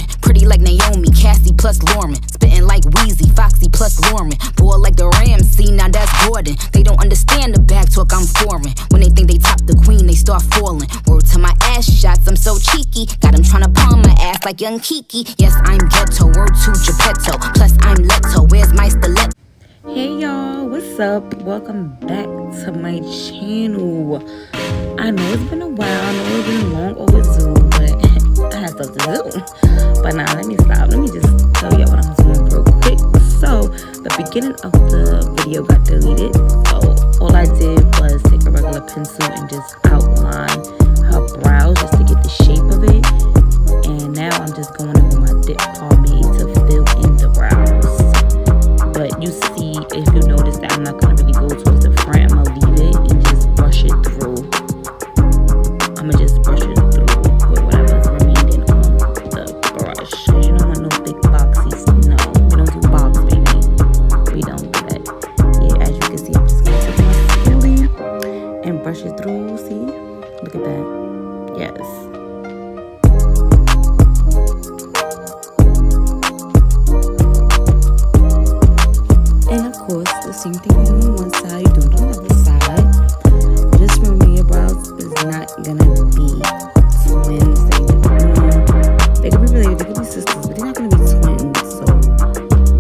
Lauren. Pretty like Naomi, Cassie plus Lauren. Spitting like Wheezy, Foxy plus Lauren. Boy like the Ramsey, now that's Gordon. They don't understand the back talk, I'm foreign. When they think they top the queen, they start falling. Word to my ass shots, I'm so cheeky. Got him tryna palm my ass like young Kiki. Yes, I'm ghetto, word to Geppetto. Plus I'm Leto, where's my stiletto? Hey y'all, what's up? Welcome back to my channel. I know it's been a while, I know it's been long overdue, but I have stuff to do. But now let me stop. Let me just tell y'all what I'm doing real quick. So the beginning of the video got deleted. So all I did was take a regular pencil and just outline her brows just to get the shape of it. And now I'm just going in with my dip pomade to fill in the brows. But you see, if you notice that I'm not going to really go towards the front, I'm going to leave it and just brush it through. I'm going to just brush it through with whatever's remaining on the brush. Because you don't want no big boxies. No, we don't do box, baby. We don't do that. Yeah, as you can see, I'm just going to take my spoolie and brush it through. See? Look at that. Yes. The same thing you do on one side, you do it on the other side. Just remember your brows is not gonna be twins. They could be related, they could be sisters, but they're not gonna be twins. So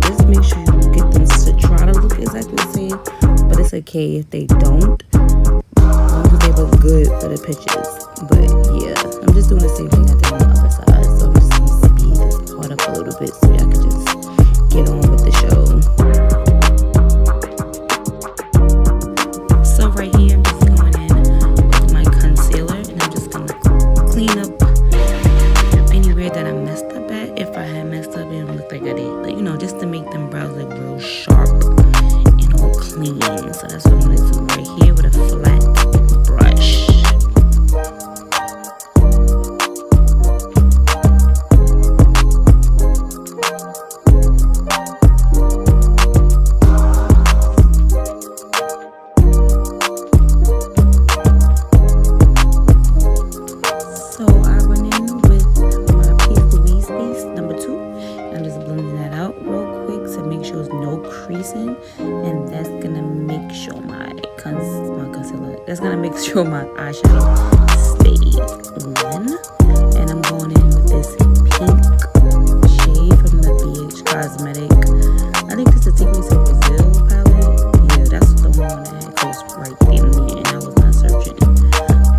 just make sure you get them to try to look exactly the same. But it's okay if they don't, as long as they look good for the pictures. But yeah, I'm just doing the same thing I did on the other side. So I'm just gonna speed this part up a little bit so y'all can just get on with the show. Right here, I'm just going in with my concealer and I'm just going to clean up anywhere that I messed up at. If I had messed up, it would look like I did. Like, you know, just to make them brows look real sharp and all clean. So that's what I'm going to do right here with a flat brush. And that's gonna make sure my concealer, that's gonna make sure my eyeshadow stays on. And I'm going in with this pink shade from the BH Cosmetic. I think this is Take Me to Brazil palette. Yeah, that's the one that had close right there and I was not searching.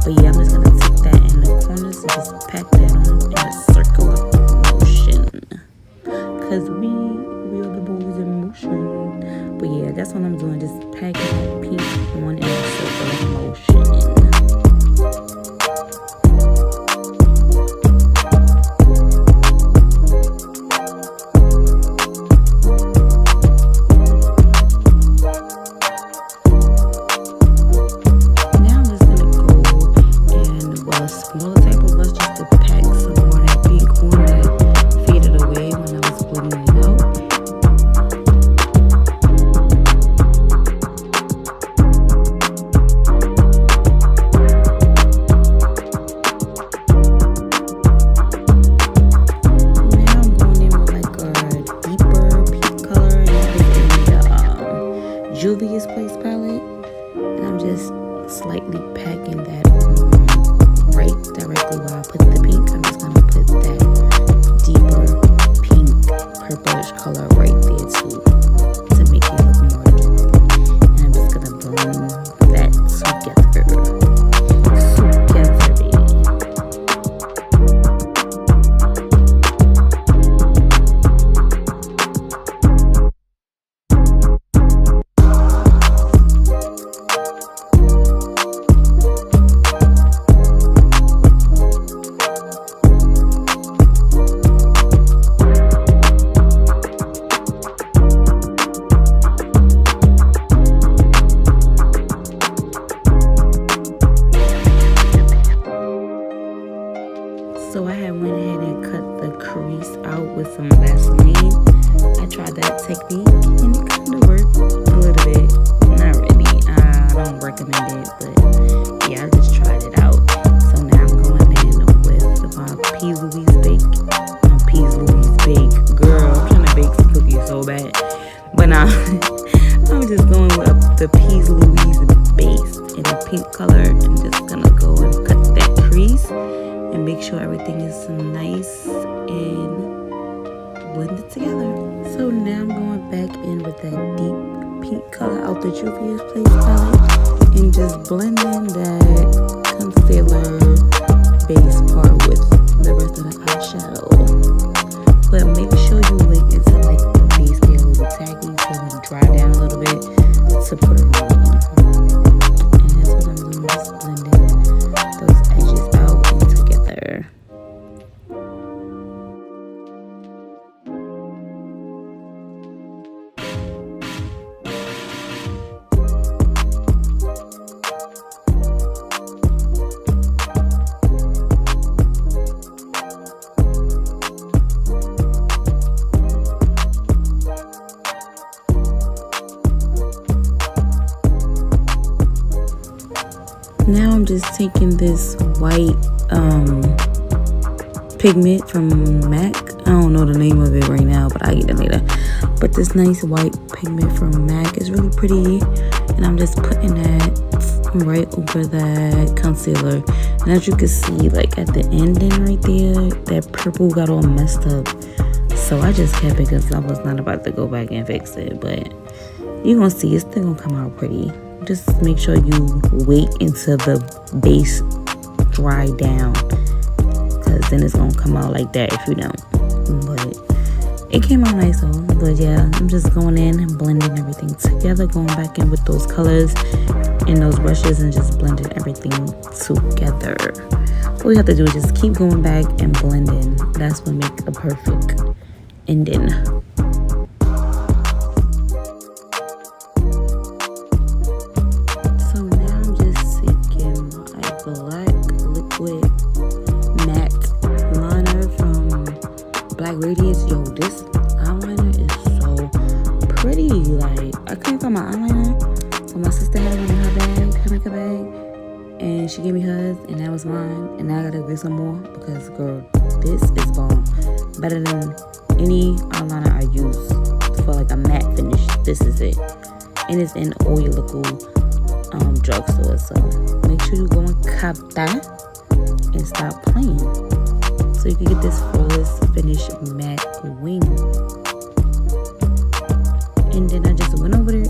But yeah, I'm just gonna take that in the corners and just pack that on in a circular motion. Cause we are the boys in motion. But yeah, that's what I'm doing. Just packing that pink on in a circular motion. Now I'm just gonna go in with a smaller type of brush just to pack some more of that pink on that faded away when I was blending it out. Juvia's Place palette, and I'm just slightly packing that on right directly where I put the pink. I'm just going to put that deeper pink purplish color right there too to make it look more deep. And I'm just going to blend that together. So I had went ahead and cut the crease out with some Vaseline. I tried that technique and it kind of worked a little bit. Not really. I don't recommend it, but yeah, I just tried it out. So now I'm going in with my Paisley so bad. But now I'm just going with the Peas Louise base in a pink color and just gonna go and cut that crease and make sure everything is nice and blend it together. So now I'm going back in with that deep pink color out the Juvia's Place palette and just blending that concealer base part with the rest of the eyeshadow. But make sure you wait until like the base get a little tacky so it dry down a little bit to put it on. And that's what I'm doing, just blending those edges out and together. Now I'm just taking this white pigment from MAC. I don't know the name of it right now, but I'll get it later. But this nice white pigment from MAC is really pretty. And I'm just putting that right over that concealer. And as you can see, like at the ending right there, that purple got all messed up. So I just kept it because I was not about to go back and fix it. But you're going to see it's still going to come out pretty. Just make sure you wait until the base dry down, because then it's gonna come out like that if you don't. But it came out nice though. But yeah, I'm just going in and blending everything together, going back in with those colors and those brushes and just blending everything together. All you have to do is just keep going back and blending. That's what makes a perfect ending. Radiance. Yo, this eyeliner is so pretty. Like, I couldn't find my eyeliner, so my sister had it in her bag, her makeup bag, and she gave me hers, and that was mine. And now I gotta get some more because, girl, this is bomb. Better than any eyeliner I use for like a matte finish. This is it, and it's in all your local drugstore. So make sure you go and cop that and stop playing, so you can get this flawless finish matte wing. And then I just went over it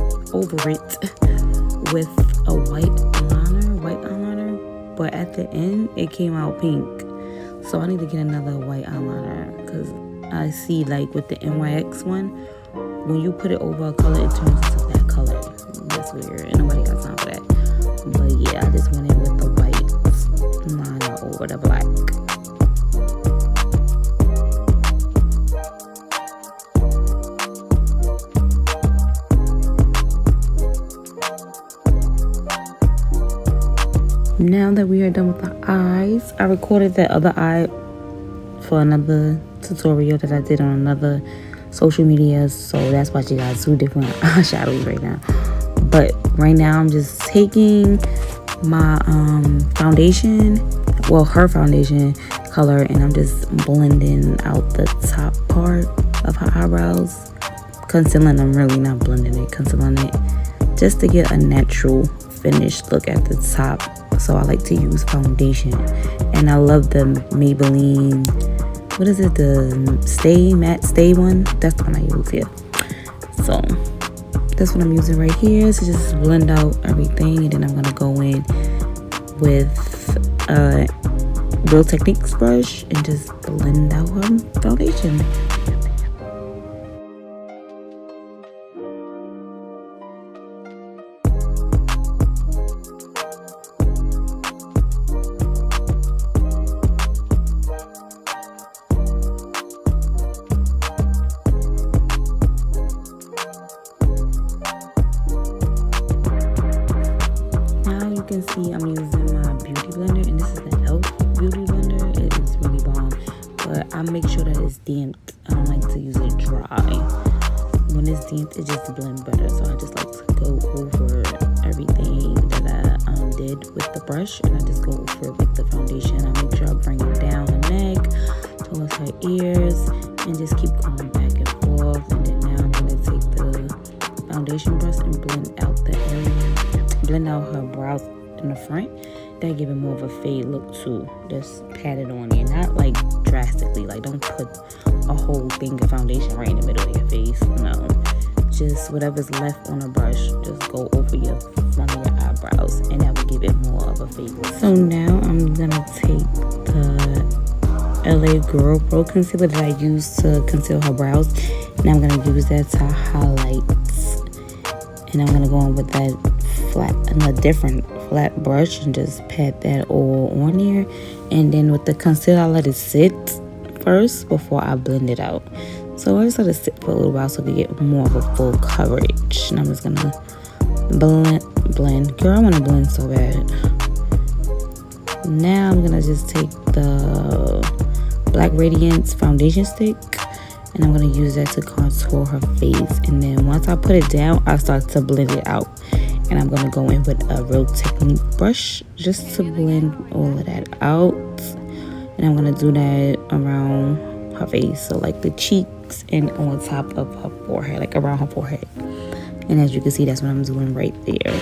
with a white eyeliner, but at the end it came out pink. So I need to get another white eyeliner because I see like with the NYX one, when you put it over a color, it turns into that color. That's weird, and nobody got time for that. But yeah, I just went in with the white liner over the black. Now that we are done with the eyes, I recorded that other eye for another tutorial that I did on another social media, so that's why you got 2 different eyeshadows right now. But right now I'm just taking my foundation, well, her foundation color, and I'm just blending out the top part of her eyebrows, concealing them, really not blending it, concealing it, just to get a natural finished look at the top. So I like to use foundation, and I love the Maybelline, what is it, the matte stay one? That's the one I use here. So that's what I'm using right here to just blend out everything. And then I'm gonna go in with a Real Techniques brush and just blend out her foundation. You can see I'm using my beauty blender, and this is the e.l.f. beauty blender. It is really bomb, but I make sure that it's damped. I don't like to use it dry. When it's damped, it just blends better. So I just like to go over everything that I did with the brush, and I just go over it with the foundation. I make sure I bring it down her neck towards her ears, and just keep going back and forth. And then now I'm foundation brush and blend out the area, blend out her brows in the front. That give it more of a fade look too. Just pat it on there, not like drastically. Like don't put a whole thing of foundation right in the middle of your face. No, just whatever's left on the brush, just go over your front of your eyebrows, and that will give it more of a fade look. So now I'm gonna take the LA Girl Pro concealer that I used to conceal her brows, and I'm gonna use that to highlight. And I'm gonna go in with that a different flat brush and just pat that all on there. And then with the concealer, I let it sit first before I blend it out. So I just let it sit for a little while so I can get more of a full coverage. And I'm just gonna blend. Girl, I wanna blend so bad. Now I'm gonna just take the Black Radiance foundation stick, and I'm gonna use that to contour her face. And then once I put it down, I start to blend it out. And I'm gonna go in with a Real Technique brush just to blend all of that out. And I'm gonna do that around her face, so like the cheeks and on top of her forehead, like around her forehead. And as you can see, that's what I'm doing right there.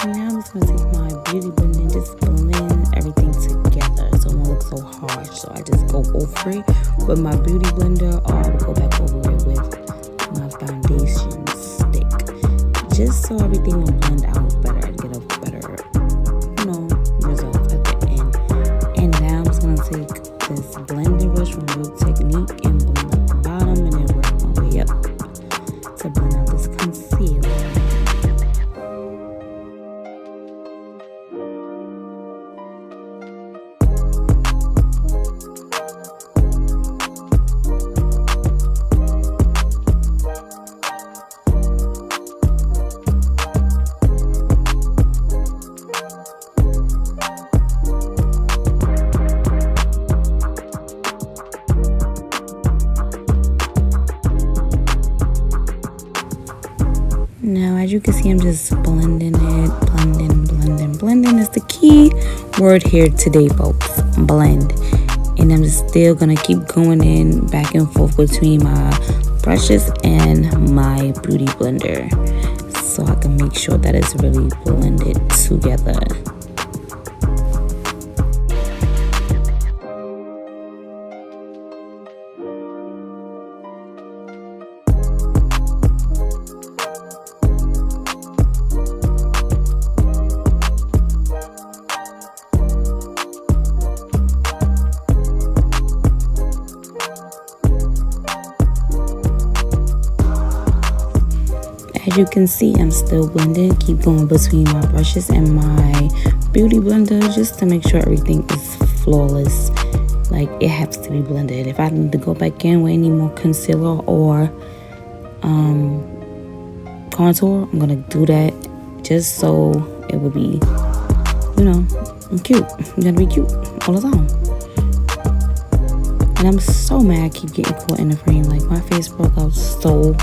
Now I'm just gonna take my beauty blender and just blend everything together so it won't look so harsh. So I just go over it with my beauty blender, or I will go back over it with my foundation stick, just so everything will blend out better and get a better, result at the end. And now I'm just gonna take this blending brush from Real Technique and blend up the bottom, and then work my way up to blend out this concealer. Now, as you can see, I'm just blending it, blending is the key word here today, folks. Blend. And I'm just still gonna keep going in back and forth between my brushes and my beauty blender, so I can make sure that it's really blended together. As you can see, I'm still blending. Keep going between my brushes and my beauty blender just to make sure everything is flawless. Like, it has to be blended. If I need to go back in with any more concealer or contour, I'm gonna do that just so it will be, cute. I'm gonna be cute all the time. And I'm so mad I keep getting caught in the frame. Like, my face broke out so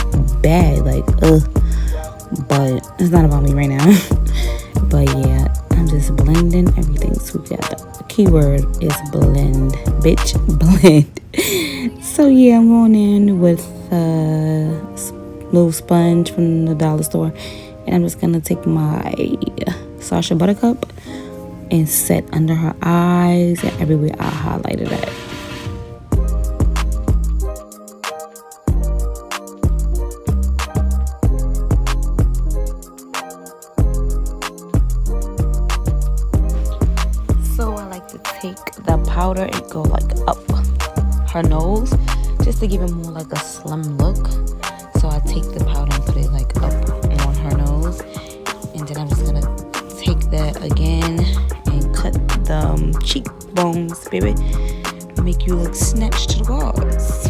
bad. Like, but it's not about me right now. But yeah, I'm just blending everything together. The key word is blend, bitch, blend. So yeah, I'm going in with a little sponge from the dollar store, and I'm just gonna take my Sacha Buttercup and set under her eyes and everywhere I highlighted at. Take the powder and go like up her nose just to give it more like a slim look. So I take the powder and put it like up on her nose, and then I'm just gonna take that again and cut the cheekbones, baby, to make you look snatched to the walls.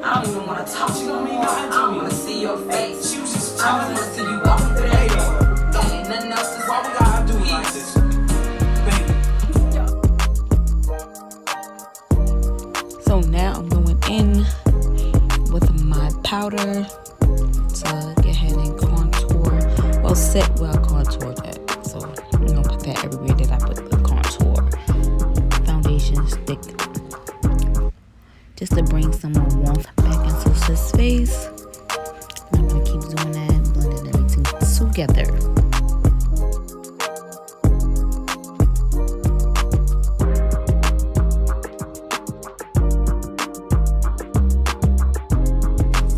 I don't even want to talk to you. I don't want to see your face. I just want to see you walking through that door. Ain't nothing else. Why we gotta do like this? Well, set where I contoured at. So I'm gonna put that everywhere that I put the contour. Foundation stick. Just to bring some more warmth back into his face. And I'm gonna keep doing that, blending everything together.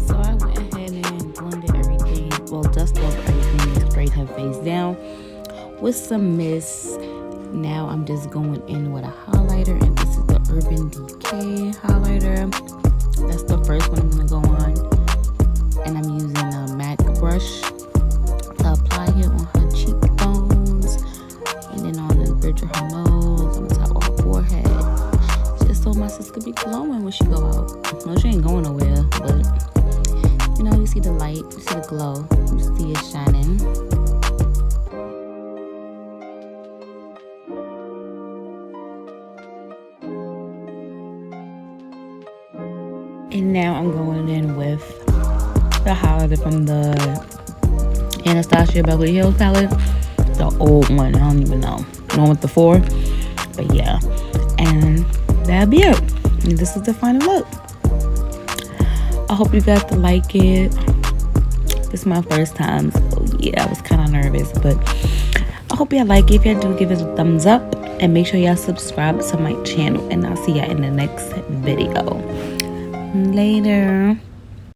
So I went ahead and blended everything, well, dust off everything and sprayed her face down with some mist. Now I'm just going in with a highlighter, and this is the Urban Decay highlighter. That's the first one I'm gonna go on, and I'm using a MAC brush to apply it on her cheekbones, and then on the bridge of her nose, on the top of her forehead, just so my sis could be glowing when she go out. No, she ain't going nowhere, but you know, you see the light, you see the glow, you see it shining. And now I'm going in with the highlighter from the Anastasia Beverly Hills palette. The old one, I don't even know. The one with the 4. But yeah. And that'll be it. And this is the final look. I hope you guys like it. This is my first time, so yeah, I was kind of nervous. But I hope y'all like it. If y'all do, give it a thumbs up. And make sure y'all subscribe to my channel. And I'll see y'all in the next video. Later.